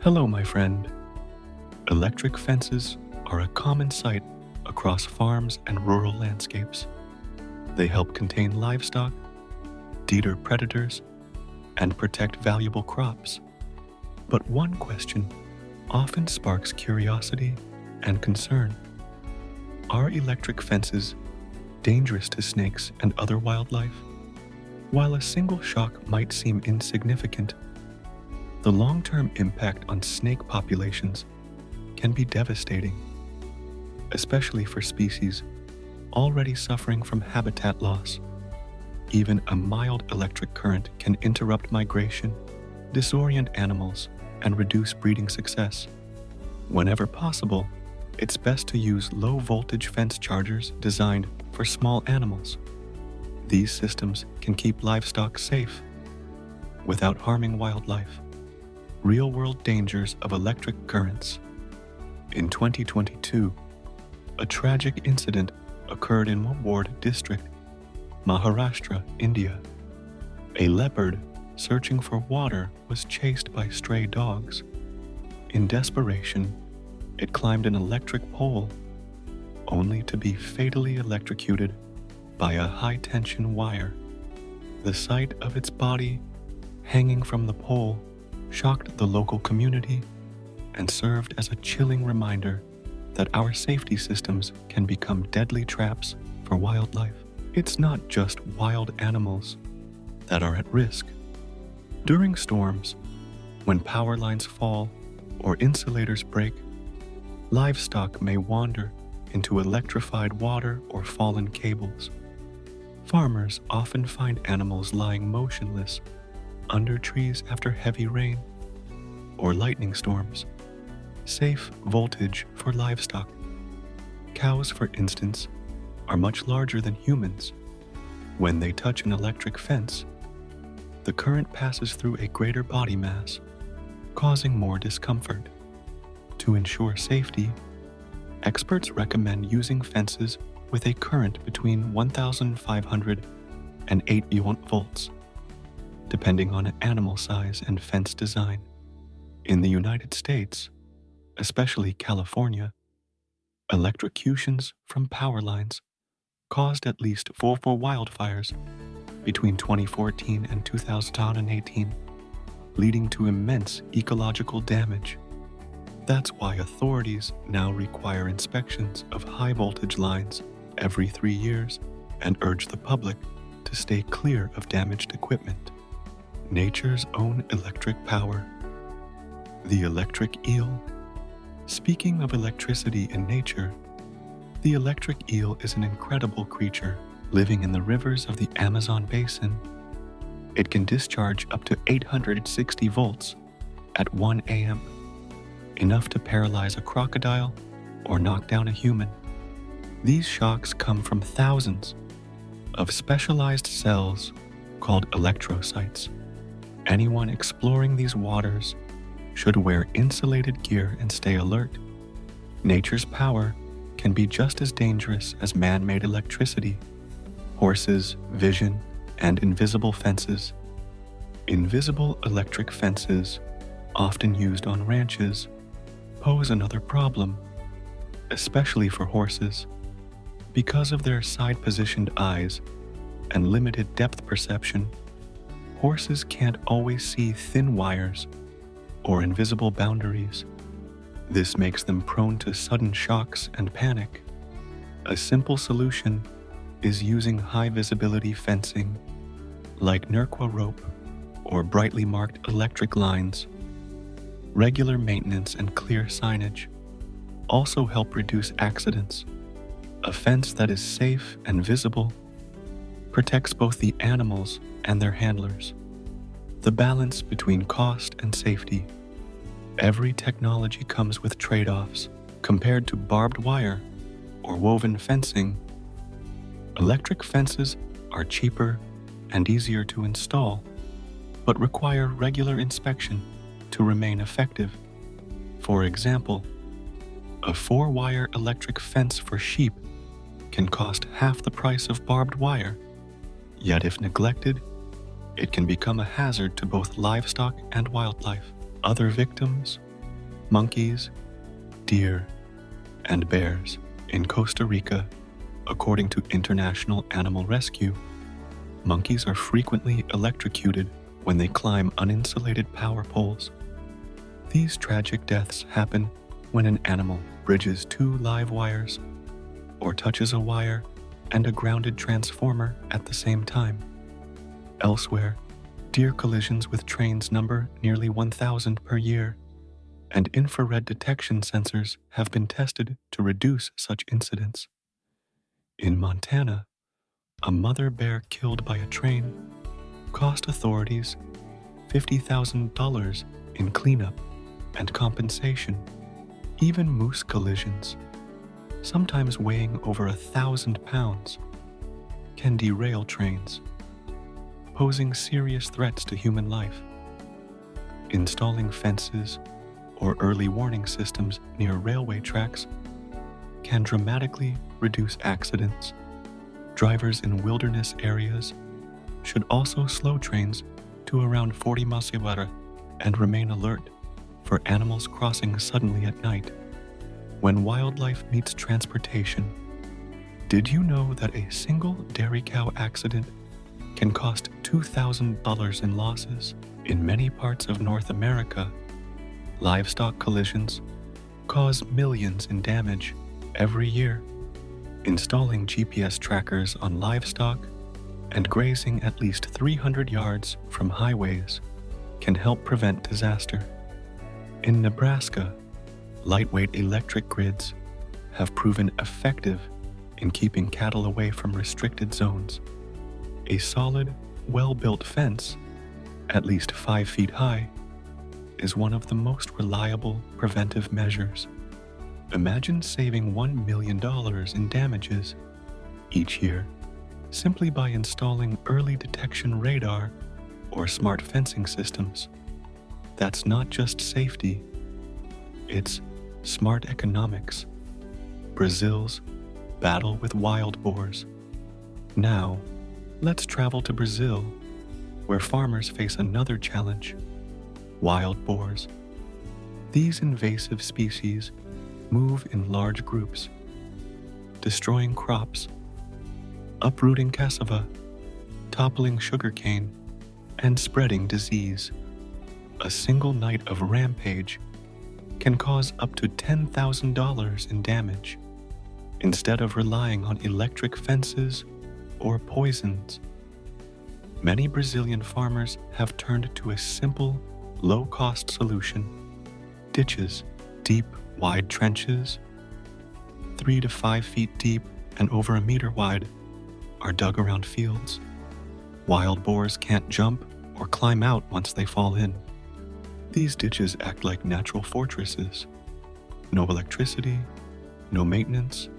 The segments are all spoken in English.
Hello, my friend. Electric fences are a common sight across farms and rural landscapes. They help contain livestock, deter predators, and protect valuable crops. But one question often sparks curiosity and concern. Are electric fences dangerous to snakes and other wildlife? While a single shock might seem insignificant, the long-term impact on snake populations can be devastating, especially for species already suffering from habitat loss. Even a mild electric current can interrupt migration, disorient animals, and reduce breeding success. Whenever possible, it's best to use low-voltage fence chargers designed for small animals. These systems can keep livestock safe without harming wildlife. Real-world dangers of electric currents. In 2022, a tragic incident occurred in Ward district, Maharashtra, India. A leopard searching for water was chased by stray dogs. In desperation, it climbed an electric pole, only to be fatally electrocuted by a high-tension wire. The sight of its body hanging from the pole shocked the local community and served as a chilling reminder that our safety systems can become deadly traps for wildlife. It's not just wild animals that are at risk. During storms, when power lines fall or insulators break, livestock may wander into electrified water or fallen cables. Farmers often find animals lying motionless under trees after heavy rain or lightning storms. Safe voltage for livestock. Cows, for instance, are much larger than humans. When they touch an electric fence, the current passes through a greater body mass, causing more discomfort. To ensure safety, experts recommend using fences with a current between 1,500 and 8 volts, depending on animal size and fence design. In the United States, especially California, electrocutions from power lines caused at least 4 wildfires between 2014 and 2018, leading to immense ecological damage. That's why authorities now require inspections of high-voltage lines every 3 years and urge the public to stay clear of damaged equipment. Nature's own electric power. The electric eel. Speaking of electricity in nature, the electric eel is an incredible creature living in the rivers of the Amazon basin. It can discharge up to 860 volts at 1 a.m., enough to paralyze a crocodile or knock down a human. These shocks come from thousands of specialized cells called electrocytes. Anyone exploring these waters should wear insulated gear and stay alert. Nature's power can be just as dangerous as man-made electricity. Horses, vision, and invisible fences. Invisible electric fences, often used on ranches, pose another problem, especially for horses. Because of their side-positioned eyes and limited depth perception, horses can't always see thin wires or invisible boundaries. This makes them prone to sudden shocks and panic. A simple solution is using high-visibility fencing, like Nerqua rope or brightly marked electric lines. Regular maintenance and clear signage also help reduce accidents. A fence that is safe and visible protects both the animals and their handlers. The balance between cost and safety. Every technology comes with trade-offs. Compared to barbed wire or woven fencing, electric fences are cheaper and easier to install, but require regular inspection to remain effective. For example, a 4-wire electric fence for sheep can cost half the price of barbed wire. Yet if neglected, it can become a hazard to both livestock and wildlife. Other victims monkeys, deer, and bears. In Costa Rica, according to International Animal Rescue, monkeys are frequently electrocuted when they climb uninsulated power poles. These tragic deaths happen when an animal bridges two live wires or touches a wire and a grounded transformer at the same time. Elsewhere, deer collisions with trains number nearly 1,000 per year, and infrared detection sensors have been tested to reduce such incidents. In Montana, a mother bear killed by a train cost authorities $50,000 in cleanup and compensation. Even moose collisions, sometimes weighing over 1,000 pounds, can derail trains, posing serious threats to human life. Installing fences or early warning systems near railway tracks can dramatically reduce accidents. Drivers in wilderness areas should also slow trains to around 40 miles per hour and remain alert for animals crossing suddenly at night. When wildlife meets transportation, did you know that a single dairy cow accident can cost $2,000 in losses? In many parts of North America, livestock collisions cause millions in damage every year. Installing GPS trackers on livestock and grazing at least 300 yards from highways can help prevent disaster. In Nebraska, lightweight electric grids have proven effective in keeping cattle away from restricted zones. A solid, well-built fence, at least 5 feet high, is one of the most reliable preventive measures. Imagine saving $1 million in damages each year simply by installing early detection radar or smart fencing systems. That's not just safety, it's smart economics. Brazil's battle with wild boars. Now, let's travel to Brazil, where farmers face another challenge: wild boars. These invasive species move in large groups, destroying crops, uprooting cassava, toppling sugarcane, and spreading disease. A single night of rampage can cause up to $10,000 in damage. Instead of relying on electric fences or poisons, many Brazilian farmers have turned to a simple, low-cost solution: ditches. Deep, wide trenches, 3 to 5 feet deep and over a meter wide, are dug around fields. Wild boars can't jump or climb out once they fall in. These ditches act like natural fortresses. No electricity, no maintenance,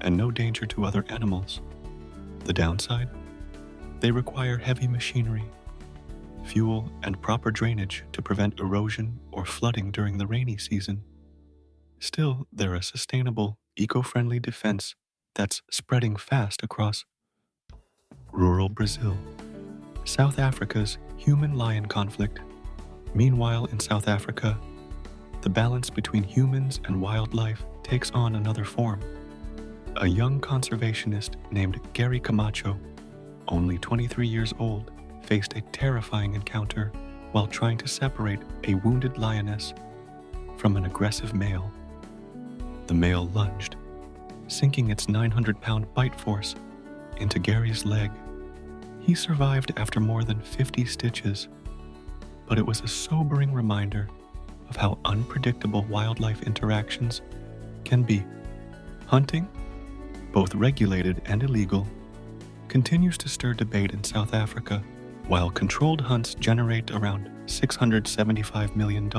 and no danger to other animals. The downside? They require heavy machinery, fuel, and proper drainage to prevent erosion or flooding during the rainy season. Still, they're a sustainable, eco-friendly defense that's spreading fast across rural Brazil. South Africa's human-lion conflict. Meanwhile, in South Africa, the balance between humans and wildlife takes on another form. A young conservationist named Gary Camacho, only 23 years old, faced a terrifying encounter while trying to separate a wounded lioness from an aggressive male. The male lunged, sinking its 900-pound bite force into Gary's leg. He survived after more than 50 stitches, but it was a sobering reminder of how unpredictable wildlife interactions can be. Hunting, both regulated and illegal, continues to stir debate in South Africa. While controlled hunts generate around $675 million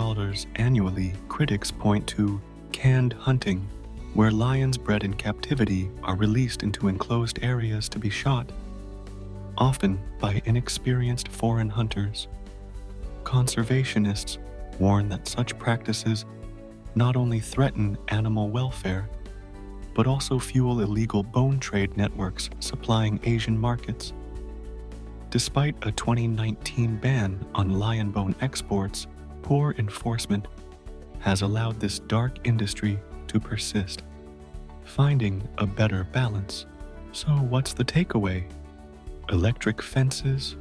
annually, critics point to canned hunting, where lions bred in captivity are released into enclosed areas to be shot, often by inexperienced foreign hunters. Conservationists warn that such practices not only threaten animal welfare, but also fuel illegal bone trade networks supplying Asian markets. Despite a 2019 ban on lion bone exports, poor enforcement has allowed this dark industry to persist, finding a better balance. So, what's the takeaway? Electric fences,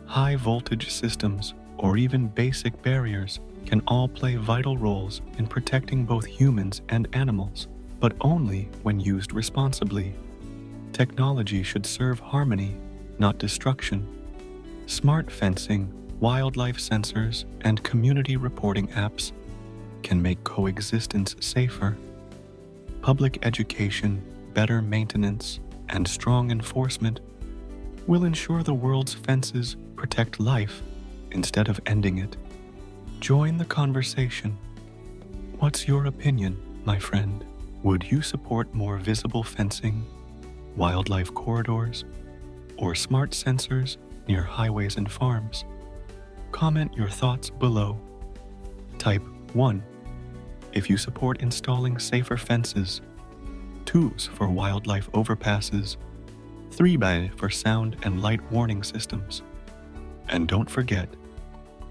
high voltage systems, or even basic barriers can all play vital roles in protecting both humans and animals, but only when used responsibly. Technology should serve harmony, not destruction. Smart fencing, wildlife sensors, and community reporting apps can make coexistence safer. Public education, better maintenance, and strong enforcement will ensure the world's fences protect life instead of ending it. Join the conversation. What's your opinion, my friend? Would you support more visible fencing, wildlife corridors, or smart sensors near highways and farms? Comment your thoughts below. Type 1 if you support installing safer fences, 2s for wildlife overpasses, 3 for sound and light warning systems. And don't forget,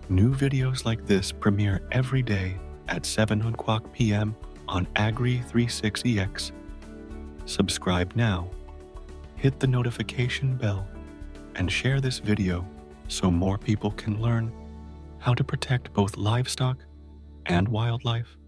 new videos like this premiere every day at 7 o'clock p.m. on Agri36EX. Subscribe now, hit the notification bell, and share this video so more people can learn how to protect both livestock and wildlife.